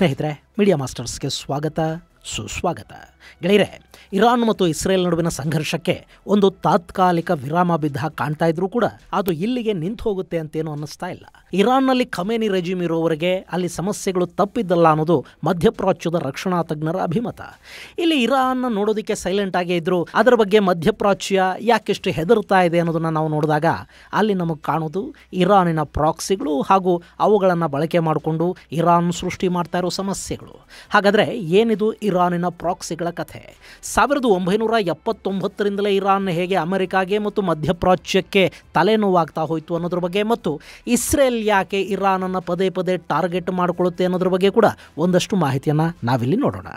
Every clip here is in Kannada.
ಸ್ನೇಹಿತರೆ, ಮೀಡಿಯಾ ಮಾಸ್ಟರ್ಸ್ಗೆ ಸ್ವಾಗತ ಸುಸ್ವಾಗತ. ಗೆಳೆಯರೆ, ಇರಾನ್ ಮತ್ತು ಇಸ್ರೇಲ್ ನಡುವಿನ ಸಂಘರ್ಷಕ್ಕೆ ಒಂದು ತಾತ್ಕಾಲಿಕ ವಿರಾಮ ಬಿದ್ದ ಕಾಣ್ತಾ ಇದ್ರೂ ಕೂಡ ಅದು ಇಲ್ಲಿಗೆ ನಿಂತು ಹೋಗುತ್ತೆ ಅಂತೇನು ಅನ್ನಿಸ್ತಾ ಇಲ್ಲ. ಇರಾನ್ನಲ್ಲಿ ಖಮೇನಿ ರೆಜಿಮ್ ಇರೋವರೆಗೆ ಅಲ್ಲಿ ಸಮಸ್ಯೆಗಳು ತಪ್ಪಿದ್ದಲ್ಲ ಅನ್ನೋದು ಮಧ್ಯಪ್ರಾಚ್ಯದ ರಕ್ಷಣಾ ತಜ್ಞರ ಅಭಿಮತ. ಇಲ್ಲಿ ಇರಾನ್ ನೋಡೋದಕ್ಕೆ ಸೈಲೆಂಟ್ ಆಗೇ ಇದ್ರು, ಅದರ ಬಗ್ಗೆ ಮಧ್ಯಪ್ರಾಚ್ಯ ಯಾಕೆಷ್ಟು ಹೆದರ್ತಾ ಇದೆ ಅನ್ನೋದನ್ನು ನಾವು ನೋಡಿದಾಗ ಅಲ್ಲಿ ನಮಗೆ ಕಾಣೋದು ಇರಾನಿನ ಪ್ರಾಕ್ಸಿಗಳು ಹಾಗೂ ಅವುಗಳನ್ನು ಬಳಕೆ ಮಾಡಿಕೊಂಡು ಇರಾನ್ ಸೃಷ್ಟಿ ಮಾಡ್ತಾ ಇರೋ ಸಮಸ್ಯೆಗಳು. ಹಾಗಾದರೆ ಏನಿದು ಇರಾನಿನ ಪ್ರಾಕ್ಸಿಗಳ ಕಥೆ? 1979ರಿಂದಲೇ ಇರಾನ್ ಹೇಗೆ ಅಮೆರಿಕಾಗೆ ಮತ್ತು ಮಧ್ಯಪ್ರಾಚ್ಯಕ್ಕೆ ತಲೆನೋವಾಗ್ತಾ ಹೋಯಿತು ಅನ್ನೋದ್ರ ಬಗ್ಗೆ ಮತ್ತು ಇಸ್ರೇಲ್ ಯಾಕೆ ಇರಾನನ್ನು ಪದೇ ಪದೇ ಟಾರ್ಗೆಟ್ ಮಾಡಿಕೊಳ್ಳುತ್ತೆ ಅನ್ನೋದ್ರ ಬಗ್ಗೆ ಕೂಡ ಒಂದಷ್ಟು ಮಾಹಿತಿಯನ್ನು ನಾವಿಲ್ಲಿ ನೋಡೋಣ.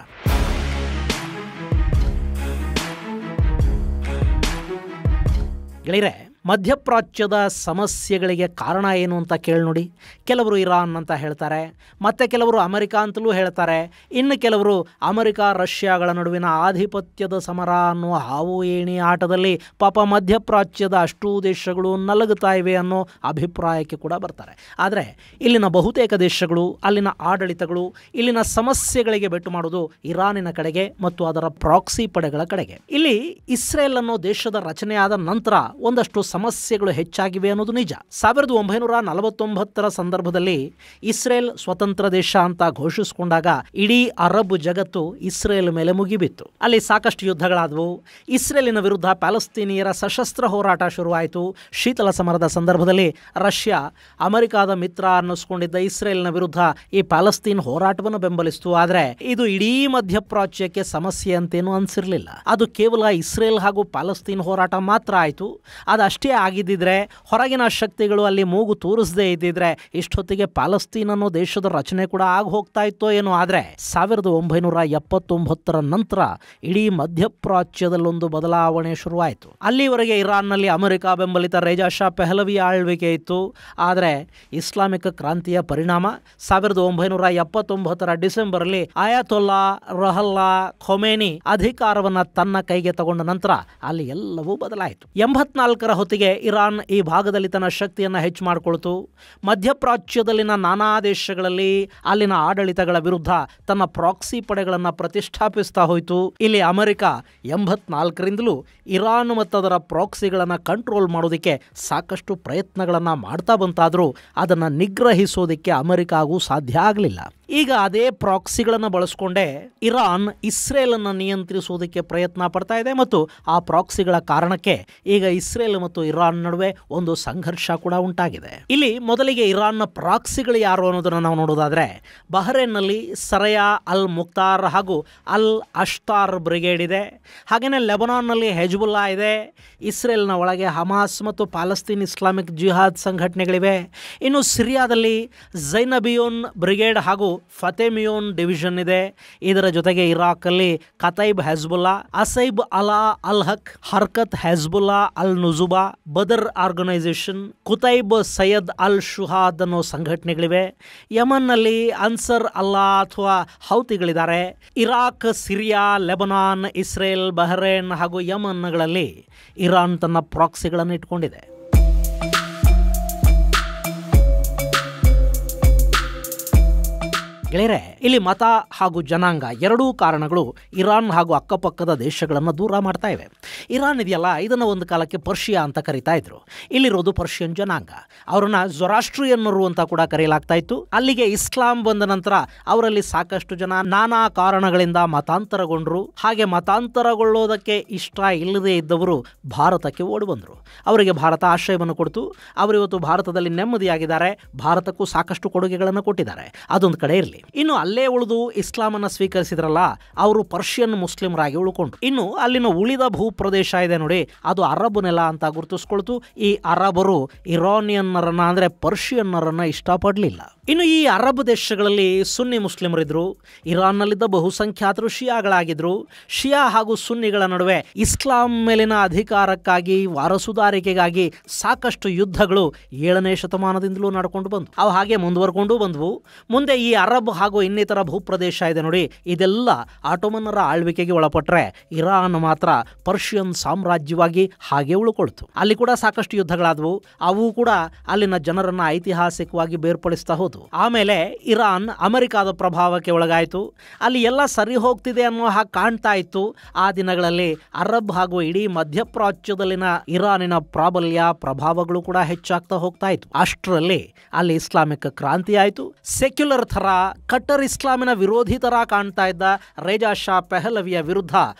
ಗೆಳೆಯರೆ, ಮಧ್ಯಪ್ರಾಚ್ಯದ ಸಮಸ್ಯೆಗಳಿಗೆ ಕಾರಣ ಏನು ಅಂತ ಕೇಳಿ ನೋಡಿ. ಕೆಲವರು ಇರಾನ್ ಅಂತ ಹೇಳ್ತಾರೆ, ಮತ್ತು ಕೆಲವರು ಅಮೆರಿಕ ಅಂತಲೂ ಹೇಳ್ತಾರೆ. ಇನ್ನು ಕೆಲವರು ಅಮೆರಿಕ ರಷ್ಯಾಗಳ ನಡುವಿನ ಆಧಿಪತ್ಯದ ಸಮರ ಅನ್ನುವ ಹಾವು ಏಣಿ ಆಟದಲ್ಲಿ ಪಾಪ ಮಧ್ಯಪ್ರಾಚ್ಯದ ಅಷ್ಟೂ ದೇಶಗಳು ನಲಗುತ್ತಾ ಇವೆ ಅನ್ನೋ ಅಭಿಪ್ರಾಯಕ್ಕೆ ಕೂಡ ಬರ್ತಾರೆ. ಆದರೆ ಇಲ್ಲಿನ ಬಹುತೇಕ ದೇಶಗಳು, ಅಲ್ಲಿನ ಆಡಳಿತಗಳು ಇಲ್ಲಿನ ಸಮಸ್ಯೆಗಳಿಗೆ ಬೆಟ್ಟು ಮಾಡೋದು ಇರಾನಿನ ಕಡೆಗೆ ಮತ್ತು ಅದರ ಪ್ರಾಕ್ಸಿ ಪಡೆಗಳ ಕಡೆಗೆ. ಇಲ್ಲಿ ಇಸ್ರೇಲ್ ಅನ್ನೋ ದೇಶದ ರಚನೆಯಾದ ನಂತರ ಒಂದಷ್ಟು ಸಮಸ್ಯೆಗಳು ಹೆಚ್ಚಾಗಿವೆ ಅನ್ನೋದು ನಿಜ. 1949 ಸಂದರ್ಭದಲ್ಲಿ ಇಸ್ರೇಲ್ ಸ್ವತಂತ್ರ ದೇಶ ಅಂತ ಘೋಷಿಸಿಕೊಂಡಾಗ ಇಡೀ ಅರಬ್ ಜಗತ್ತು ಇಸ್ರೇಲ್ ಮೇಲೆ ಮುಗಿಬಿತ್ತು. ಅಲ್ಲಿ ಸಾಕಷ್ಟು ಯುದ್ಧಗಳಾದವು. ಇಸ್ರೇಲಿನ ವಿರುದ್ಧ ಪ್ಯಾಲೆಸ್ತೀನಿಯರ ಸಶಸ್ತ್ರ ಹೋರಾಟ ಶುರುವಾಯಿತು. ಶೀತಲ ಸಮರದ ಸಂದರ್ಭದಲ್ಲಿ ರಷ್ಯಾ ಅಮೆರಿಕಾದ ಮಿತ್ರ ಅನ್ನಿಸ್ಕೊಂಡಿದ್ದ ಇಸ್ರೇಲ್ನ ವಿರುದ್ಧ ಈ ಪ್ಯಾಲೆಸ್ತೀನ್ ಹೋರಾಟವನ್ನು ಬೆಂಬಲಿಸಿತು. ಆದರೆ ಇದು ಇಡೀ ಮಧ್ಯಪ್ರಾಚ್ಯಕ್ಕೆ ಸಮಸ್ಯೆ ಅಂತೇನು ಅನಿಸಿರಲಿಲ್ಲ. ಅದು ಕೇವಲ ಇಸ್ರೇಲ್ ಹಾಗೂ ಪ್ಯಾಲೆಸ್ತೀನ್ ಹೋರಾಟ ಮಾತ್ರ ಆಯಿತು. ಅದಷ್ಟೇ ಆಗಿದ್ದಿದ್ರೆ, ಹೊರಗಿನ ಶಕ್ತಿಗಳು ಅಲ್ಲಿ ಮೂಗು ತೂರಿಸದೇ ಇದ್ದಿದ್ರೆ ಇಷ್ಟೊತ್ತಿಗೆ ಪ್ಯಾಲೆಸ್ತೀನ್ ಅನ್ನೋ ದೇಶದ ರಚನೆ ಕೂಡ ಆಗಿ ಹೋಗ್ತಾ ಇತ್ತೋ ಏನೋ. ಆದರೆ 1979 ನಂತರ ಇಡೀ ಮಧ್ಯಪ್ರಾಚ್ಯದಲ್ಲೊಂದು ಬದಲಾವಣೆ ಶುರುವಾಯಿತು. ಅಲ್ಲಿವರೆಗೆ ಇರಾನ್ನಲ್ಲಿ ಅಮೆರಿಕ ಬೆಂಬಲಿತ ರೇಜಾ ಶಾ ಪೆಹಲವಿ ಆಳ್ವಿಕೆ ಇತ್ತು. ಆದರೆ ಇಸ್ಲಾಮಿಕ್ ಕ್ರಾಂತಿಯ ಪರಿಣಾಮ 1979 ಡಿಸೆಂಬರ್ಲಿ ಆಯತೊಲ್ಲಾ ರಹಲ್ಲಾ ಖೊಮೇನಿ ಅಧಿಕಾರವನ್ನು ತನ್ನ ಕೈಗೆ ತಗೊಂಡ ನಂತರ ಅಲ್ಲಿ ಎಲ್ಲವೂ ಬದಲಾಯಿತು. 84ರ ಹೊತ್ತಿಗೆ ಇರಾನ್ ಈ ಭಾಗದಲ್ಲಿ ತನ್ನ ಶಕ್ತಿಯನ್ನು ಹೆಚ್ಚು ಮಾಡಿಕೊಳ್ತು. ಮಧ್ಯಪ್ರಾಚ್ಯದಲ್ಲಿನ ನಾನಾ ದೇಶಗಳಲ್ಲಿ ಅಲ್ಲಿನ ಆಡಳಿತಗಳ ವಿರುದ್ಧ ತನ್ನ ಪ್ರಾಕ್ಸಿ ಪಡೆಗಳನ್ನು ಪ್ರತಿಷ್ಠಾಪಿಸ್ತಾ ಹೋಯಿತು. ಇಲ್ಲಿ ಅಮೆರಿಕ 84ರಿಂದಲೂ ಇರಾನ್ ಮತ್ತು ಅದರ ಪ್ರಾಕ್ಸಿಗಳನ್ನು ಕಂಟ್ರೋಲ್ ಮಾಡೋದಕ್ಕೆ ಸಾಕಷ್ಟು ಪ್ರಯತ್ನಗಳನ್ನು ಮಾಡ್ತಾ ಬಂತಾದರೂ ಅದನ್ನು ನಿಗ್ರಹಿಸೋದಕ್ಕೆ ಅಮೆರಿಕಾಗೂ ಸಾಧ್ಯ ಆಗಲಿಲ್ಲ. ಈಗ ಅದೇ ಪ್ರಾಕ್ಸಿಗಳನ್ನು ಬಳಸ್ಕೊಂಡೇ ಇರಾನ್ ಇಸ್ರೇಲನ್ನು ನಿಯಂತ್ರಿಸೋದಕ್ಕೆ ಪ್ರಯತ್ನ ಪಡ್ತಾ ಇದೆ ಮತ್ತು ಆ ಪ್ರಾಕ್ಸಿಗಳ ಕಾರಣಕ್ಕೆ ಈಗ ಇಸ್ರೇಲ್ ಮತ್ತು ಇರಾನ್ ನಡುವೆ ಒಂದು ಸಂಘರ್ಷ ಕೂಡ ಉಂಟಾಗಿದೆ. ಇಲ್ಲಿ ಮೊದಲಿಗೆ ಇರಾನ್ನ ಪ್ರಾಕ್ಸಿಗಳು ಯಾರು ಅನ್ನೋದನ್ನು ನಾವು ನೋಡೋದಾದ್ರೆ, ಬಹರೇನ್ನಲ್ಲಿ ಸರಯಾ ಅಲ್ ಮುಕ್ತಾರ್ ಹಾಗೂ ಅಲ್ ಅಶ್ತಾರ್ ಬ್ರಿಗೇಡ್ ಇದೆ. ಹಾಗೆಯೇ ಲೆಬನಾನ್ನಲ್ಲಿ ಹೆಜ್ಬುಲ್ಲಾ ಇದೆ. ಇಸ್ರೇಲ್ನ ಒಳಗೆ ಹಮಾಸ್ ಮತ್ತು ಪ್ಯಾಲೆಸ್ತೀನ್ ಇಸ್ಲಾಮಿಕ್ ಜಿಹಾದ್ ಸಂಘಟನೆಗಳಿವೆ. ಇನ್ನು ಸಿರಿಯಾದಲ್ಲಿ ಝೈನಬಿಯೋನ್ ಬ್ರಿಗೇಡ್ ಹಾಗೂ ಫತೆಮಿಯೋನ್ ಡಿವಿಷನ್ ಇದೆ. ಇದರ ಜೊತೆಗೆ ಇರಾಕಲ್ಲಿ ಕತೈಬ್ ಹೆಜ್ಬುಲ್ಲಾ, ಅಸೈಬ್ ಅಲಾ ಅಲ್ ಹಕ್, ಹರ್ಕತ್ ಹೆಜ್ಬುಲ್ಲಾ ಅಲ್ ನುಜುಬಾ, ಬದರ್ ಆರ್ಗನೈಸೇಷನ್, ಕುತೈಬ್ ಸೈಯದ್ ಅಲ್ ಶುಹಾದ್ ಅನ್ನೋ ಸಂಘಟನೆಗಳಿವೆ. ಯಮನ್ನಲ್ಲಿ ಅನ್ಸರ್ ಅಲ್ಲಾ ಅಥವಾ ಹೌತಿಗಳಿದ್ದಾರೆ. Iraq, Syria, Lebanon, Israel, Bahrain ಹಾಗೂ ಯಮನ್ಗಳಲ್ಲಿ ಇರಾನ್ ತನ್ನ ಪ್ರಾಕ್ಸಿಗಳನ್ನು ಇಟ್ಕೊಂಡಿದೆ. ಗೆಳೆಯರೆ, ಇಲ್ಲಿ ಮತ ಹಾಗೂ ಜನಾಂಗ ಎರಡೂ ಕಾರಣಗಳು ಇರಾನ್ ಹಾಗೂ ಅಕ್ಕಪಕ್ಕದ ದೇಶಗಳನ್ನು ದೂರ ಮಾಡ್ತಾ ಇವೆ. ಇರಾನ್ ಇದೆಯಲ್ಲ, ಇದನ್ನು ಒಂದು ಕಾಲಕ್ಕೆ ಪರ್ಷಿಯಾ ಅಂತ ಕರಿತಾ ಇದ್ರು. ಇಲ್ಲಿರೋದು ಪರ್ಷಿಯನ್ ಜನಾಂಗ. ಅವರನ್ನು ಜೊರಾಸ್ಟ್ರಿಯನ್ನರು ಅಂತ ಕೂಡ ಕರೆಯಲಾಗ್ತಾ ಇತ್ತು. ಅಲ್ಲಿಗೆ ಇಸ್ಲಾಂ ಬಂದ ನಂತರ ಅವರಲ್ಲಿ ಸಾಕಷ್ಟು ಜನ ನಾನಾ ಕಾರಣಗಳಿಂದ ಮತಾಂತರಗೊಂಡರು. ಹಾಗೆ ಮತಾಂತರಗೊಳ್ಳೋದಕ್ಕೆ ಇಷ್ಟ ಇಲ್ಲದೇ ಇದ್ದವರು ಭಾರತಕ್ಕೆ ಓಡಿ ಬಂದರು. ಅವರಿಗೆ ಭಾರತ ಆಶ್ರಯವನ್ನು ಕೊಡ್ತು. ಅವರಿವತ್ತು ಭಾರತದಲ್ಲಿ ನೆಮ್ಮದಿಯಾಗಿದ್ದಾರೆ. ಭಾರತಕ್ಕೂ ಸಾಕಷ್ಟು ಕೊಡುಗೆಗಳನ್ನು ಕೊಟ್ಟಿದ್ದಾರೆ. ಅದೊಂದು ಕಡೆ ಇರಲಿ. ಇನ್ನು ಅಲ್ಲೇ ಉಳಿದು ಇಸ್ಲಾಮನ್ನು ಸ್ವೀಕರಿಸಿದ್ರಲ್ಲ, ಅವರು ಪರ್ಷಿಯನ್ ಮುಸ್ಲಿಮರಾಗಿ ಉಳ್ಕೊಂಡ್ರು. ಇನ್ನು ಅಲ್ಲಿನ ಉಳಿದ ಭೂಪ್ರದೇಶ ಇದೆ ನೋಡಿ, ಅದು ಅರಬ್ ನೆಲ ಅಂತ ಗುರುತಿಸ್ಕೊಳ್ತು. ಈ ಅರಬರು ಇರಾನಿಯನ್ನರನ್ನ ಅಂದರೆ ಪರ್ಷಿಯನ್ನರನ್ನ ಇಷ್ಟಪಡಲಿಲ್ಲ. ಇನ್ನು ಈ ಅರಬ್ ದೇಶಗಳಲ್ಲಿ ಸುನ್ನಿ ಮುಸ್ಲಿಮರಿದ್ರು. ಇರಾನ್ನಲ್ಲಿದ್ದ ಬಹುಸಂಖ್ಯಾತರು ಶಿಯಾಗಳಾಗಿದ್ರು. ಶಿಯಾ ಹಾಗೂ ಸುನ್ನಿಗಳ ನಡುವೆ ಇಸ್ಲಾಂ ಮೇಲಿನ ಅಧಿಕಾರಕ್ಕಾಗಿ, ವಾರಸುದಾರಿಕೆಗಾಗಿ ಸಾಕಷ್ಟು ಯುದ್ಧಗಳು 7ನೇ ಶತಮಾನದಿಂದಲೂ ನಡ್ಕೊಂಡು ಬಂದು ಅವು ಹಾಗೆ ಮುಂದುವರ್ಕೊಂಡು ಬಂದವು. ಮುಂದೆ ಈ ಅರಬ್ ಹಾಗೂ ಇನ್ನಿತರ ಭೂಪ್ರದೇಶ ಇದೆ ನೋಡಿ, ಇದೆಲ್ಲ ಆಟೋಮನ್ನರ ಆಳ್ವಿಕೆಗೆ ಒಳಪಟ್ಟರೆ ಇರಾನ್ ಮಾತ್ರ ಪರ್ಷಿಯನ್ ಪರ್ಷಿಯನ್ ಸಾಮ್ರಾಜ್ಯವಾಗಿ ಹಾಗೆ ಉಳ್ಕೊಳ್ತು. ಅಲ್ಲಿ ಕೂಡ ಸಾಕಷ್ಟು ಯುದ್ಧಗಳಾದವು. ಅವು ಕೂಡ ಅಲ್ಲಿನ ಜನರನ್ನ ಐತಿಹಾಸಿಕವಾಗಿ ಬೇರ್ಪಡಿಸ್ತಾ ಹೋದವು. ಆಮೇಲೆ ಇರಾನ್ ಅಮೆರಿಕಾದ ಪ್ರಭಾವಕ್ಕೆ ಒಳಗಾಯಿತು. ಅಲ್ಲಿ ಎಲ್ಲ ಸರಿ ಹೋಗ್ತಿದೆ ಅನ್ನೋ ಹಾಗೆ ಕಾಣ್ತಾ ಇತ್ತು. ಆ ದಿನಗಳಲ್ಲಿ ಅರಬ್ ಹಾಗೂ ಇಡೀ ಮಧ್ಯಪ್ರಾಚ್ಯದಲ್ಲಿನ ಇರಾನಿನ ಪ್ರಾಬಲ್ಯ ಪ್ರಭಾವಗಳು ಕೂಡ ಹೆಚ್ಚಾಗ್ತಾ ಹೋಗ್ತಾ ಇತ್ತು. ಅಷ್ಟರಲ್ಲಿ ಅಲ್ಲಿ ಇಸ್ಲಾಮಿಕ್ ಕ್ರಾಂತಿ ಆಯಿತು. ಸೆಕ್ಯುಲರ್ ಥರ ಕಟ್ಟರ್ ಇಸ್ಲಾಮಿನ ವಿರೋಧಿ ಥರ ಕಾಣ್ತಾ ಇದ್ದ ರೇಜಾ ಶಾ ಪೆಹಲವಿಯ ವಿರುದ್ಧ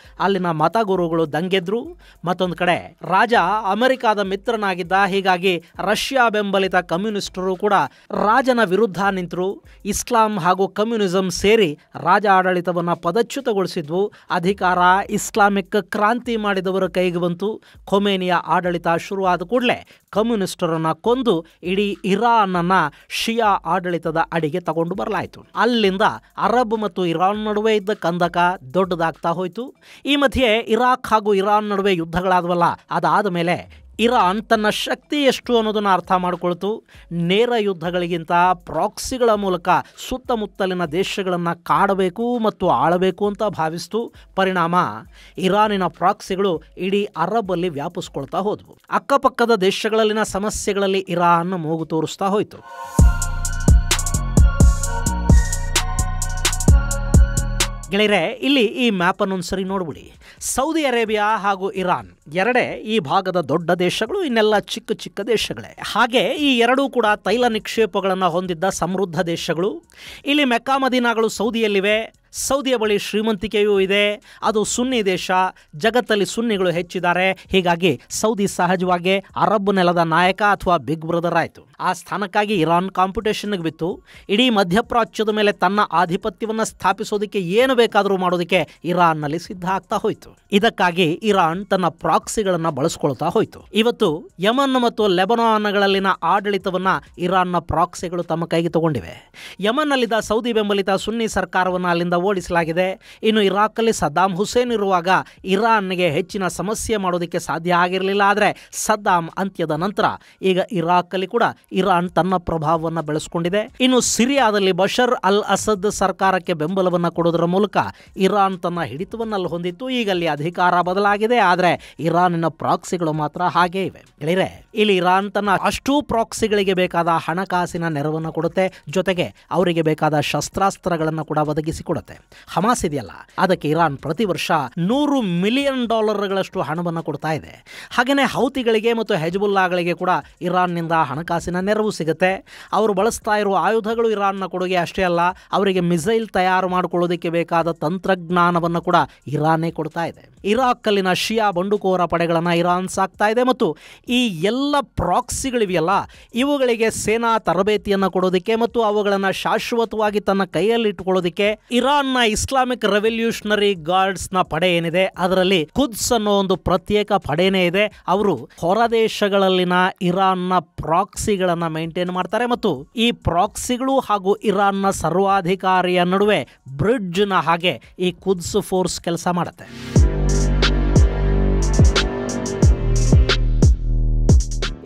ಅಲ್ಲಿನ ಮತಗುರುಗಳು ದಂಗೆದ್ರು. ಮತ್ತೊಂದು ಕಡೆ ರಾಜ ಅಮೆರಿಕಾದ ಮಿತ್ರನಾಗಿದ್ದ. ಹೀಗಾಗಿ ರಷ್ಯಾ ಬೆಂಬಲಿತ ಕಮ್ಯುನಿಸ್ಟರು ಕೂಡ ರಾಜನ ವಿರುದ್ಧ ನಿಂತರು. ಇಸ್ಲಾಂ ಹಾಗೂ ಕಮ್ಯುನಿಸಂ ಸೇರಿ ರಾಜ ಆಡಳಿತವನ್ನು ಪದಚ್ಯುತಗೊಳಿಸಿದ್ವು. ಅಧಿಕಾರ ಇಸ್ಲಾಮಿಕ್ ಕ್ರಾಂತಿ ಮಾಡಿದವರ ಕೈಗೆ ಬಂತು. ಖೊಮೇನಿಯ ಆಡಳಿತ ಶುರುವಾದ ಕೂಡಲೇ ಕಮ್ಯುನಿಸ್ಟರನ್ನ ಕೊಂದು ಇಡೀ ಇರಾನ್ನ ಶಿಯಾ ಆಡಳಿತದ ಅಡಿಗೆ ತಗೊಂಡು ಬರಲಾಯಿತು. ಅಲ್ಲಿಂದ ಅರಬ್ ಮತ್ತು ಇರಾನ್ ನಡುವೆ ಇದ್ದ ಕಂದಕ ದೊಡ್ಡದಾಗ್ತಾ ಹೋಯಿತು. ಈ ಮಧ್ಯೆ ಇರಾಕ್ ಹಾಗೂ ಇರಾನ್ ನಡುವೆ ಯುದ್ಧಗಳಾದವಲ್ಲ, ಅದಾದ ಮೇಲೆ ಇರಾನ್ ತನ್ನ ಶಕ್ತಿ ಎಷ್ಟು ಅನ್ನೋದನ್ನು ಅರ್ಥ ಮಾಡಿಕೊಳ್ತು. ನೇರ ಯುದ್ಧಗಳಿಗಿಂತ ಪ್ರಾಕ್ಸಿಗಳ ಮೂಲಕ ಸುತ್ತಮುತ್ತಲಿನ ದೇಶಗಳನ್ನು ಕಾಡಬೇಕು ಮತ್ತು ಆಳಬೇಕು ಅಂತ ಭಾವಿಸ್ತು. ಪರಿಣಾಮ ಇರಾನಿನ ಪ್ರಾಕ್ಸಿಗಳು ಇಡೀ ಅರಬಲ್ಲಿ ವ್ಯಾಪಿಸ್ಕೊಳ್ತಾ ಹೋದವು. ಅಕ್ಕಪಕ್ಕದ ದೇಶಗಳಲ್ಲಿನ ಸಮಸ್ಯೆಗಳಲ್ಲಿ ಇರಾನ್ ಮೂಗು ತೋರಿಸ್ತಾ ಹೋಯಿತು. ಗೆಳೆಯರೆ, ಇಲ್ಲಿ ಈ ಮ್ಯಾಪ್ ಅನ್ನೊಂದ್ಸರಿ ನೋಡ್ಬಿಡಿ. ಸೌದಿ ಅರೇಬಿಯಾ ಹಾಗೂ ಇರಾನ್ ಎರಡೇ ಈ ಭಾಗದ ದೊಡ್ಡ ದೇಶಗಳು, ಇನ್ನೆಲ್ಲ ಚಿಕ್ಕ ಚಿಕ್ಕ ದೇಶಗಳೇ. ಹಾಗೆ ಈ ಎರಡೂ ಕೂಡ ತೈಲ ನಿಕ್ಷೇಪಗಳನ್ನು ಹೊಂದಿದ್ದ ಸಮೃದ್ಧ ದೇಶಗಳು. ಇಲ್ಲಿ ಮೆಕ್ಕಾ ಮದೀನಾಗಳು ಸೌದಿಯಲ್ಲಿವೆ. ಸೌದಿಯ ಬಳಿ ಶ್ರೀಮಂತಿಕೆಯೂ ಇದೆ. ಅದು ಸುನ್ನಿ ದೇಶ. ಜಗತ್ತಲ್ಲಿ ಸುನ್ನಿಗಳು ಹೆಚ್ಚಿದ್ದಾರೆ. ಹೀಗಾಗಿ ಸೌದಿ ಸಹಜವಾಗಿ ಅರಬ್ ನೆಲದ ನಾಯಕ ಅಥವಾ ಬಿಗ್ ಬ್ರದರ್ ಆಯಿತು. ಆ ಸ್ಥಾನಕ್ಕಾಗಿ ಇರಾನ್ ಕಾಂಪಿಟೇಷನ್ಗೆ ಬಿತ್ತು. ಇಡೀ ಮಧ್ಯಪ್ರಾಚ್ಯದ ಮೇಲೆ ತನ್ನ ಆಧಿಪತ್ಯವನ್ನು ಸ್ಥಾಪಿಸೋದಕ್ಕೆ ಏನು ಬೇಕಾದರೂ ಮಾಡೋದಕ್ಕೆ ಇರಾನ್ನಲ್ಲಿ ಸಿದ್ಧ ಆಗ್ತಾ ಹೋಯಿತು. ಇದಕ್ಕಾಗಿ ಇರಾನ್ ತನ್ನ ಪ್ರಾಕ್ಸಿಗಳನ್ನು ಬಳಸ್ಕೊಳ್ತಾ ಹೋಯಿತು. ಇವತ್ತು ಯಮನ್ ಮತ್ತು ಲೆಬನಾನ್ಗಳಲ್ಲಿನ ಆಡಳಿತವನ್ನು ಇರಾನ್ನ ಪ್ರಾಕ್ಸಿಗಳು ತಮ್ಮ ಕೈಗೆ ತಗೊಂಡಿವೆ. ಯಮನ್ನಲ್ಲಿದ್ದ ಸೌದಿ ಬೆಂಬಲಿತ ಸುನ್ನಿ ಸರ್ಕಾರವನ್ನು ಅಲ್ಲಿಂದ ಓಡಿಸಲಾಗಿದೆ. ಇನ್ನು ಇರಾಕಲ್ಲಿ ಸದ್ದಾಂ ಹುಸೇನ್ ಇರುವಾಗ ಇರಾನ್ಗೆ ಹೆಚ್ಚಿನ ಸಮಸ್ಯೆ ಮಾಡೋದಕ್ಕೆ ಸಾಧ್ಯ ಆಗಿರಲಿಲ್ಲ. ಆದರೆ ಸದ್ದಾಂ ಅಂತ್ಯದ ನಂತರ ಈಗ ಇರಾಕಲ್ಲಿ ಕೂಡ ಇರಾನ್ ತನ್ನ ಪ್ರಭಾವವನ್ನು ಬೆಳೆಸಿಕೊಂಡಿದೆ. ಇನ್ನು ಸಿರಿಯಾದಲ್ಲಿ ಬಶರ್ ಅಲ್ ಅಸದ್ ಸರ್ಕಾರಕ್ಕೆ ಬೆಂಬಲವನ್ನು ಕೊಡೋದರ ಮೂಲಕ ಇರಾನ್ ತನ್ನ ಹಿಡಿತವನ್ನಲ್ಲಿ ಹೊಂದಿತ್ತು. ಈಗ ಅಲ್ಲಿ ಅಧಿಕಾರ ಬದಲಾಗಿದೆ. ಆದರೆ ಇರಾನಿನ ಪ್ರಾಕ್ಸಿಗಳು ಮಾತ್ರ ಹಾಗೇ ಇವೆ. ಗೆಳೆಯರೆ, ಇಲ್ಲಿ ಇರಾನ್ ತನ್ನ ಅಷ್ಟೂ ಪ್ರಾಕ್ಸಿಗಳಿಗೆ ಬೇಕಾದ ಹಣಕಾಸಿನ ನೆರವನ್ನು ಕೊಡುತ್ತೆ. ಜೊತೆಗೆ ಅವರಿಗೆ ಬೇಕಾದ ಶಸ್ತ್ರಾಸ್ತ್ರಗಳನ್ನು ಕೂಡ ಒದಗಿಸಿಕೊಡುತ್ತೆ. ಹಮಾಸ್ ಇದೆಯಲ್ಲ, ಅದಕ್ಕೆ ಇರಾನ್ ಪ್ರತಿ ವರ್ಷ $100 ಮಿಲಿಯನ್ ಹಣವನ್ನು ಕೊಡ್ತಾ ಇದೆ. ಹಾಗೆಯೇ ಹೌತಿಗಳಿಗೆ ಮತ್ತು ಹೆಜ್ಬುಲ್ಲಾಗಳಿಗೆ ಕೂಡ ಇರಾನ್ನಿಂದ ಹಣಕಾಸಿನ ನೆರವು ಸಿಗುತ್ತೆ. ಅವರು ಬಳಸ್ತಾ ಇರುವ ಆಯುಧಗಳು ಇರಾನ್ನ ಕೊಡುಗೆ ಅಷ್ಟೇ ಅಲ್ಲ, ಅವರಿಗೆ ಮಿಸೈಲ್ ತಯಾರು ಮಾಡಿಕೊಳ್ಳೋದಕ್ಕೆ ಬೇಕಾದ ತಂತ್ರಜ್ಞಾನವನ್ನು ಕೂಡ ಇರಾನೇ ಕೊಡ್ತಾ ಇದೆ. ಇರಾಕಲ್ಲಿನ ಶಿಯಾ ಬಂಡುಕೋರ ಪಡೆಗಳನ್ನು ಇರಾನ್ ಸಾಕ್ತಾ ಇದೆ. ಮತ್ತು ಈ ಎಲ್ಲ ಪ್ರಾಕ್ಸಿಗಳಿವೆಯಲ್ಲ, ಇವುಗಳಿಗೆ ಸೇನಾ ತರಬೇತಿಯನ್ನು ಕೊಡೋದಕ್ಕೆ ಮತ್ತು ಅವುಗಳನ್ನು ಶಾಶ್ವತವಾಗಿ ತನ್ನ ಕೈಯಲ್ಲಿ ಇಟ್ಟುಕೊಳ್ಳೋದಕ್ಕೆ ಇರಾನ್ನ ಇಸ್ಲಾಮಿಕ್ ರೆವಲ್ಯೂಷನರಿ ಗಾರ್ಡ್ಸ್ನ ಪಡೆ ಏನಿದೆ, ಅದರಲ್ಲಿ ಖುದ್ಸ್ ಅನ್ನೋ ಒಂದು ಪ್ರತ್ಯೇಕ ಪಡೆನೇ ಇದೆ. ಅವರು ಹೊರದೇಶಗಳಲ್ಲಿನ ಇರಾನ್ನ ಪ್ರಾಕ್ಸಿಗಳನ್ನು ಮೇಂಟೈನ್ ಮಾಡ್ತಾರೆ. ಮತ್ತು ಈ ಪ್ರಾಕ್ಸಿಗಳು ಹಾಗೂ ಇರಾನ್ನ ಸರ್ವಾಧಿಕಾರಿಯ ನಡುವೆ ಬ್ರಿಡ್ಜ್ನ ಹಾಗೆ ಈ ಖುದ್ಸ್ ಫೋರ್ಸ್ ಕೆಲಸ ಮಾಡುತ್ತೆ.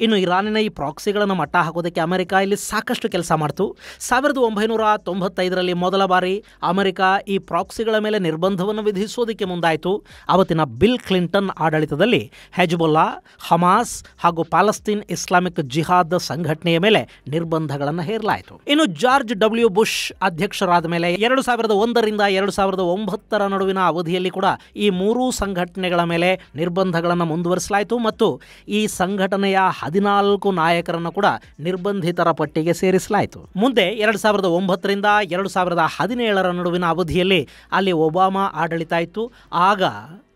ಇನ್ನು ಇರಾನಿನ ಈ ಪ್ರಾಕ್ಸಿಗಳನ್ನು ಮಟ್ಟ ಹಾಕೋದಕ್ಕೆ ಅಮೆರಿಕ ಇಲ್ಲಿ ಸಾಕಷ್ಟು ಕೆಲಸ ಮಾಡ್ತು. 1995ರಲ್ಲಿ ಮೊದಲ ಬಾರಿ ಅಮೆರಿಕ ಈ ಪ್ರಾಕ್ಸಿಗಳ ಮೇಲೆ ನಿರ್ಬಂಧವನ್ನು ವಿಧಿಸೋದಕ್ಕೆ ಮುಂದಾಯಿತು. ಅವತ್ತಿನ ಬಿಲ್ ಕ್ಲಿಂಟನ್ ಆಡಳಿತದಲ್ಲಿ ಹೆಜ್ಬುಲ್ಲಾ, ಹಮಾಸ್ ಹಾಗೂ ಪ್ಯಾಲೆಸ್ತೈನ್ ಇಸ್ಲಾಮಿಕ್ ಜಿಹಾದ್ ಸಂಘಟನೆಯ ಮೇಲೆ ನಿರ್ಬಂಧಗಳನ್ನು ಹೇರಲಾಯಿತು. ಇನ್ನು ಜಾರ್ಜ್ ಡಬ್ಲ್ಯೂ ಬುಷ್ ಅಧ್ಯಕ್ಷರಾದ ಮೇಲೆ 2001ರಿಂದ 2009 ನಡುವಿನ ಅವಧಿಯಲ್ಲಿ ಕೂಡ ಈ ಮೂರೂ ಸಂಘಟನೆಗಳ ಮೇಲೆ ನಿರ್ಬಂಧಗಳನ್ನು ಮುಂದುವರಿಸಲಾಯಿತು. ಮತ್ತು ಈ ಸಂಘಟನೆಯ 14 ನಾಯಕರನ್ನು ಕೂಡ ನಿರ್ಬಂಧಿತರ ಪಟ್ಟಿಗೆ ಸೇರಿಸಲಾಯಿತು. ಮುಂದೆ 2009ರಿಂದ 2017 ನಡುವಿನ ಅವಧಿಯಲ್ಲಿ ಅಲ್ಲಿ ಒಬಾಮಾ ಆಡಳಿತ ಇತ್ತು. ಆಗ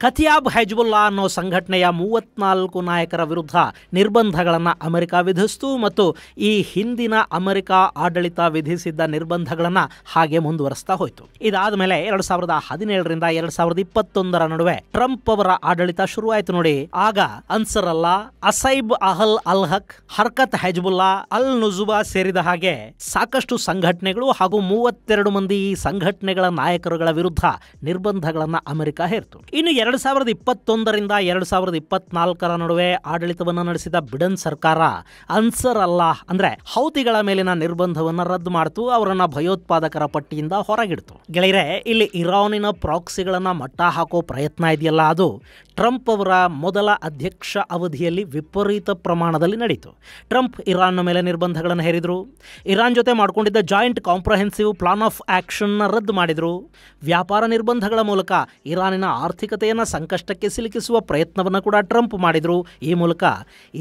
ಕತಿಯಾಬ್ ಹೆಜ್ಬುಲ್ಲಾ ಅನ್ನೋ ಸಂಘಟನೆಯ 34 ನಾಯಕರ ವಿರುದ್ಧ ನಿರ್ಬಂಧಗಳನ್ನು ಅಮೆರಿಕ ವಿಧಿಸಿತು. ಮತ್ತು ಈ ಹಿಂದಿನ ಅಮೆರಿಕ ಆಡಳಿತ ವಿಧಿಸಿದ್ದ ನಿರ್ಬಂಧಗಳನ್ನು ಹಾಗೆ ಮುಂದುವರಿಸ್ತಾ ಹೋಯಿತು. ಇದಾದ ಮೇಲೆ 2017ರಿಂದ 2021 ನಡುವೆ ಟ್ರಂಪ್ ಅವರ ಆಡಳಿತ ಶುರುವಾಯಿತು ನೋಡಿ. ಆಗ ಅನ್ಸರಲ್ಲಾ, ಅಸೈಬ್ ಅಹಲ್ ಅಲ್ ಹಕ್, ಹರ್ಕತ್ ಹೆಜ್ಬುಲ್ಲಾ, ಅಲ್ ನುಜುಬಾ ಸೇರಿದ ಹಾಗೆ ಸಾಕಷ್ಟು ಸಂಘಟನೆಗಳು ಹಾಗೂ 32 ಮಂದಿ ಈ ಸಂಘಟನೆಗಳ ನಾಯಕರುಗಳ ವಿರುದ್ಧ ನಿರ್ಬಂಧಗಳನ್ನು ಅಮೆರಿಕ ಹೇರಿತು. ಇನ್ನು 2021ರಿಂದ 2024 ನಡುವೆ ಆಡಳಿತವನ್ನು ನಡೆಸಿದ ಬಿಡನ್ ಸರ್ಕಾರ ಅನ್ಸರ್ ಅಲ್ಲಾಹ್ ಅಂದ್ರೆ ಹೌತಿಗಳ ಮೇಲಿನ ನಿರ್ಬಂಧವನ್ನು ರದ್ದು ಮಾಡಿತು, ಅವರನ್ನ ಭಯೋತ್ಪಾದಕರ ಪಟ್ಟಿಯಿಂದ ಹೊರಗಿಡ್ತು. ಗೆಳೆಯರೆ, ಇಲ್ಲಿ ಇರಾನಿನ ಪ್ರಾಕ್ಸಿಗಳನ್ನ ಮಟ್ಟ ಹಾಕೋ ಪ್ರಯತ್ನ ಇದೆಯಲ್ಲ, ಅದು ಟ್ರಂಪ್ ಅವರ ಮೊದಲ ಅಧ್ಯಕ್ಷ ಅವಧಿಯಲ್ಲಿ ವಿಪರೀತ ಪ್ರಮಾಣದಲ್ಲಿ ನಡೀತು. ಟ್ರಂಪ್ ಇರಾನ್ನ ಮೇಲೆ ನಿರ್ಬಂಧಗಳನ್ನು ಹೇರಿದರು, ಇರಾನ್ ಜೊತೆ ಮಾಡಿಕೊಂಡಿದ್ದ ಜಾಯಿಂಟ್ ಕಾಂಪ್ರಹೆನ್ಸಿವ್ ಪ್ಲಾನ್ ಆಫ್ ಆಕ್ಷನ್ನ ರದ್ದು ಮಾಡಿದರು, ವ್ಯಾಪಾರ ನಿರ್ಬಂಧಗಳ ಮೂಲಕ ಇರಾನಿನ ಆರ್ಥಿಕತೆಯನ್ನು ಸಂಕಷ್ಟಕ್ಕೆ ಸಿಲುಕಿಸುವ ಪ್ರಯತ್ನವನ್ನು ಕೂಡ ಟ್ರಂಪ್ ಮಾಡಿದರು. ಈ ಮೂಲಕ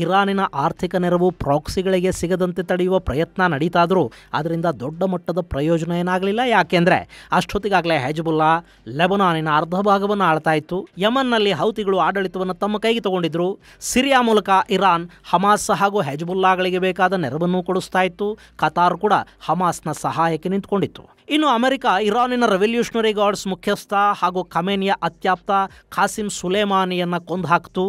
ಇರಾನಿನ ಆರ್ಥಿಕ ನೆರವು ಪ್ರಾಕ್ಸಿಗಳಿಗೆ ಸಿಗದಂತೆ ತಡೆಯುವ ಪ್ರಯತ್ನ ನಡೀತಾದರೂ ಅದರಿಂದ ದೊಡ್ಡ ಮಟ್ಟದ ಪ್ರಯೋಜನ ಏನಾಗಲಿಲ್ಲ. ಯಾಕೆಂದರೆ ಅಷ್ಟೊತ್ತಿಗಾಗಲೇ ಹೆಜ್ಬುಲ್ಲಾ ಲೆಬನಾನಿನ ಅರ್ಧ ಭಾಗವನ್ನು ಆಳ್ತಾ ಇತ್ತು, ಯಮನ್ನಲ್ಲಿ ಹೌತಿಗಳು ಆಡಳಿತವನ್ನು ತಮ್ಮ ಕೈಗೆ ತಗೊಂಡಿದ್ರು, ಸಿರಿಯಾ ಮೂಲಕ ಇರಾನ್ ಹಮಾಸ್ ಹಾಗೂ ಹೆಜ್ಬುಲ್ಲಾಗಳಿಗೆ ಬೇಕಾದ ನೆರವನ್ನು ಕೊಡಿಸ್ತಾ ಇತ್ತು, ಕತಾರ್ ಕೂಡ ಹಮಾಸ್ನ ಸಹಾಯಕ್ಕೆ ನಿಂತುಕೊಂಡಿತ್ತು. ಇನ್ನು ಅಮೆರಿಕ ಇರಾನಿನ ರೆವಲ್ಯೂಷನರಿ ಗಾರ್ಡ್ಸ್ ಮುಖ್ಯಸ್ಥ ಹಾಗೂ ಖಮೇನಿಯ ಅತ್ಯಾಪ್ತ ಖಾಸಿಂ ಸುಲೇಮಾನಿಯನ್ನು ಕೊಂದು ಹಾಕಿತು.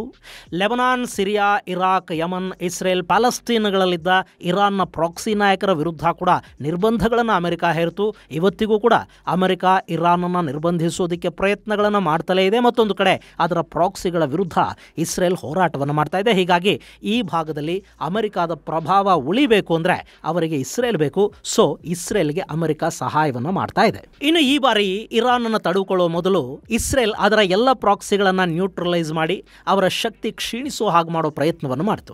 Lebanon, Syria, Iraq, Yemen, Israel, ಪ್ಯಾಲೆಸ್ತೀನ್ಗಳಲ್ಲಿದ್ದ ಇರಾನ್ನ ಪ್ರಾಕ್ಸಿ ನಾಯಕರ ವಿರುದ್ಧ ಕೂಡ ನಿರ್ಬಂಧಗಳನ್ನು ಅಮೆರಿಕ ಹೇರಿತು. ಇವತ್ತಿಗೂ ಕೂಡ ಅಮೆರಿಕ ಇರಾನನ್ನು ನಿರ್ಬಂಧಿಸೋದಕ್ಕೆ ಪ್ರಯತ್ನಗಳನ್ನು ಮಾಡ್ತಲೇ ಇದೆ. ಮತ್ತೊಂದು ಕಡೆ ಅದರ ಪ್ರಾಕ್ಸಿಗಳ ವಿರುದ್ಧ ಇಸ್ರೇಲ್ ಹೋರಾಟವನ್ನು ಮಾಡ್ತಾ ಇದೆ. ಹೀಗಾಗಿ ಈ ಭಾಗದಲ್ಲಿ ಅಮೆರಿಕದ ಪ್ರಭಾವ ಉಳಿಬೇಕು ಅಂದರೆ ಅವರಿಗೆ ಇಸ್ರೇಲ್ ಬೇಕು. ಸೊ ಇಸ್ರೇಲ್ಗೆ ಅಮೆರಿಕ ಸಹಾಯವನ್ನು ಮಾಡ್ತಾ ಇದೆ. ಇನ್ನು ಈ ಬಾರಿ ಇರಾನ್ ಅನ್ನು ತಡೆದುಕೊಳ್ಳುವ ಮೊದಲು ಇಸ್ರೇಲ್ ಅದರ ಎಲ್ಲ ಪ್ರಾಕ್ಸಿಗಳನ್ನು ನ್ಯೂಟ್ರಲೈಸ್ ಮಾಡಿ ಅವರ ಶಕ್ತಿ ಕ್ಷೀಣಿಸುವ ಹಾಗೆ ಮಾಡೋ ಪ್ರಯತ್ನವನ್ನು ಮಾಡಿತು.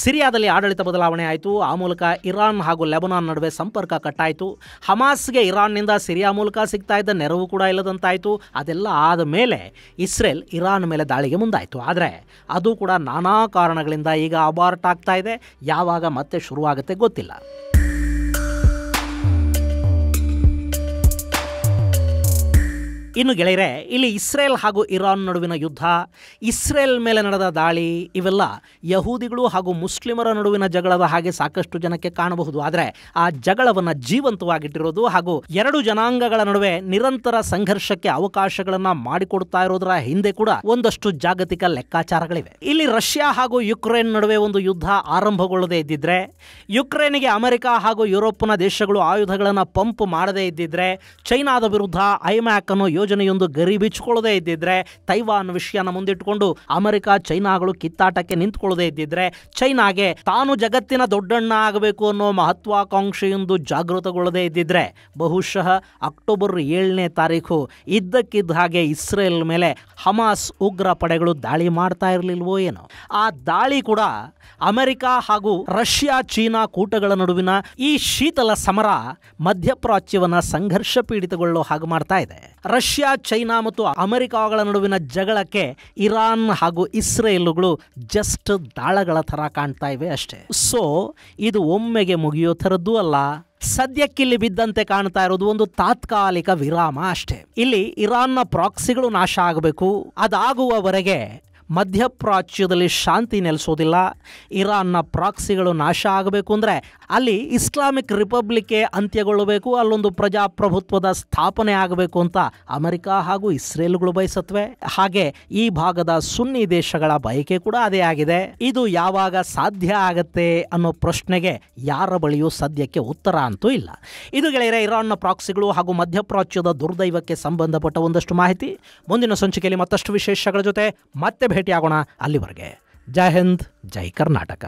ಸಿರಿಯಾದಲ್ಲಿ ಆಡಳಿತ ಬದಲಾವಣೆ ಆಯಿತು. ಆ ಮೂಲಕ ಇರಾನ್ ಹಾಗೂ ಲೆಬನಾನ್ ನಡುವೆ ಸಂಪರ್ಕ ಕಟ್ಟಾಯಿತು. ಹಮಾಸ್ಗೆ ಇರಾನ್ನಿಂದ ಸಿರಿಯಾ ಮೂಲಕ ಸಿಗ್ತಾ ಇದ್ದ ನೆರವು ಕೂಡ ಇಲ್ಲದಂತಾಯಿತು. ಅದೆಲ್ಲ ಆದ ಮೇಲೆ ಇಸ್ರೇಲ್ ಇರಾನ್ ಮೇಲೆ ದಾಳಿಗೆ ಮುಂದಾಯಿತು. ಆದರೆ ಅದು ಕೂಡ ನಾನಾ ಕಾರಣಗಳಿಂದ ಈಗ ಅಬಾರ್ಟ್ ಆಗ್ತಾ ಇದೆ. ಯಾವಾಗ ಮತ್ತೆ ಶುರುವಾಗುತ್ತೆ ಗೊತ್ತಿಲ್ಲ. ಇನ್ನು ಗೆಳೆಯರೆ, ಇಲ್ಲಿ ಇಸ್ರೇಲ್ ಹಾಗೂ ಇರಾನ್ ನಡುವಿನ ಯುದ್ಧ, ಇಸ್ರೇಲ್ ಮೇಲೆ ನಡೆದ ದಾಳಿ ಇವೆಲ್ಲ ಯಹೂದಿಗಳು ಹಾಗೂ ಮುಸ್ಲಿಮರ ನಡುವಿನ ಜಗಳದ ಹಾಗೆ ಸಾಕಷ್ಟು ಜನಕ್ಕೆ ಕಾಣಬಹುದು. ಆದರೆ ಆ ಜಗಳವನ್ನು ಜೀವಂತವಾಗಿಟ್ಟಿರೋದು ಹಾಗೂ ಎರಡು ಜನಾಂಗಗಳ ನಡುವೆ ನಿರಂತರ ಸಂಘರ್ಷಕ್ಕೆ ಅವಕಾಶಗಳನ್ನು ಮಾಡಿಕೊಡ್ತಾ ಇರೋದರ ಹಿಂದೆ ಕೂಡ ಒಂದಷ್ಟು ಜಾಗತಿಕ ಲೆಕ್ಕಾಚಾರಗಳಿವೆ. ಇಲ್ಲಿ ರಷ್ಯಾ ಹಾಗೂ ಯುಕ್ರೇನ್ ನಡುವೆ ಒಂದು ಯುದ್ಧ ಆರಂಭಗೊಳ್ಳದೇ ಇದ್ದಿದ್ರೆ, ಯುಕ್ರೇನ್ಗೆ ಅಮೆರಿಕ ಹಾಗೂ ಯುರೋಪ್ನ ದೇಶಗಳು ಆಯುಧಗಳನ್ನು ಪಂಪ್ ಮಾಡದೇ ಇದ್ದಿದ್ರೆ, ಚೈನಾದ ವಿರುದ್ಧ ಐಮ್ಯಾಕ್ ಅನ್ನೋ ಯೋಜನೆಯೊಂದು ಗರಿ ಬಿಚ್ಚಿಕೊಳ್ಳದೇ ಇದ್ದಿದ್ರೆ, ತೈವಾನ್ ವಿಷಯನ ಮುಂದಿಟ್ಟುಕೊಂಡು ಅಮೆರಿಕ ಚೈನಾಗಳು ಕಿತ್ತಾಟಕ್ಕೆ ನಿಂತುಕೊಳ್ಳದೇ ಇದ್ದಿದ್ರೆ, ಚೈನಾಗೆ ತಾನು ಜಗತ್ತಿನ ದೊಡ್ಡಣ್ಣ ಆಗಬೇಕು ಅನ್ನೋ ಮಹತ್ವಾಕಾಂಕ್ಷೆಯೊಂದು ಜಾಗೃತಗೊಳ್ಳದೇ ಇದ್ದಿದ್ರೆ, ಬಹುಶಃ ಅಕ್ಟೋಬರ್ 7ನೇ ತಾರೀಕು ಇದ್ದಕ್ಕಿದ್ದ ಹಾಗೆ ಇಸ್ರೇಲ್ ಮೇಲೆ ಹಮಾಸ್ ಉಗ್ರ ಪಡೆಗಳು ದಾಳಿ ಮಾಡ್ತಾ ಇರಲಿಲ್ವೋ ಏನೋ. ಆ ದಾಳಿ ಕೂಡ ಅಮೆರಿಕ ಹಾಗೂ ರಷ್ಯಾ ಚೀನಾ ಕೂಟಗಳ ನಡುವಿನ ಈ ಶೀತಲ ಸಮರ ಮಧ್ಯಪ್ರಾಚ್ಯವನ್ನ ಸಂಘರ್ಷ ಪೀಡಿತಗೊಳ್ಳೋ ಹಾಗೆ ಮಾಡ್ತಾ ಇದೆ. ರಷ್ಯಾ, ಚೈನಾ ಮತ್ತು ಅಮೆರಿಕಗಳ ನಡುವಿನ ಜಗಳಕ್ಕೆ ಇರಾನ್ ಹಾಗೂ ಇಸ್ರೇಲುಗಳು ಜಸ್ಟ್ ದಾಳಗಳ ಥರ ಕಾಣ್ತಾ ಇವೆ ಅಷ್ಟೇ. ಸೊ ಇದು ಒಮ್ಮೆಗೆ ಮುಗಿಯೋ ಥರದ್ದು ಅಲ್ಲ. ಸದ್ಯಕ್ಕಿಲ್ಲಿ ಬಿದ್ದಂತೆ ಕಾಣ್ತಾ ಇರೋದು ಒಂದು ತಾತ್ಕಾಲಿಕ ವಿರಾಮ ಅಷ್ಟೇ. ಇಲ್ಲಿ ಇರಾನ್ನ ಪ್ರಾಕ್ಸಿಗಳು ನಾಶ ಆಗಬೇಕು. ಅದಾಗುವವರೆಗೆ ಮಧ್ಯಪ್ರಾಚ್ಯದಲ್ಲಿ ಶಾಂತಿ ನೆಲೆಸೋದಿಲ್ಲ. ಇರಾನ್ನ ಪ್ರಾಕ್ಸಿಗಳು ನಾಶ ಆಗಬೇಕು ಅಂದರೆ ಅಲ್ಲಿ ಇಸ್ಲಾಮಿಕ್ ರಿಪಬ್ಲಿಕ್ಗೆ ಅಂತ್ಯಗೊಳ್ಳಬೇಕು, ಅಲ್ಲೊಂದು ಪ್ರಜಾಪ್ರಭುತ್ವದ ಸ್ಥಾಪನೆ ಆಗಬೇಕು ಅಂತ ಅಮೆರಿಕ ಹಾಗೂ ಇಸ್ರೇಲ್ಗಳು ಬಯಸತ್ವೆ. ಹಾಗೆ ಈ ಭಾಗದ ಸುನ್ನಿ ದೇಶಗಳ ಬಯಕೆ ಕೂಡ ಅದೇ ಆಗಿದೆ. ಇದು ಯಾವಾಗ ಸಾಧ್ಯ ಆಗತ್ತೆ ಅನ್ನೋ ಪ್ರಶ್ನೆಗೆ ಯಾರ ಬಳಿಯೂ ಸದ್ಯಕ್ಕೆ ಉತ್ತರ ಅಂತೂ ಇಲ್ಲ. ಇದು ಗೆಳೆಯರೆ ಇರಾನ್ನ ಪ್ರಾಕ್ಸಿಗಳು ಹಾಗೂ ಮಧ್ಯಪ್ರಾಚ್ಯದ ದುರ್ದೈವಕ್ಕೆ ಸಂಬಂಧಪಟ್ಟ ಒಂದಷ್ಟು ಮಾಹಿತಿ. ಮುಂದಿನ ಸಂಚಿಕೆಯಲ್ಲಿ ಮತ್ತಷ್ಟು ವಿಶೇಷಗಳ ಜೊತೆ ಮತ್ತೆ ಭೇಟಿಯಾಗೋಣ. ಅಲ್ಲಿವರೆಗೆ ಜೈ ಹಿಂದ್, ಜೈ ಕರ್ನಾಟಕ.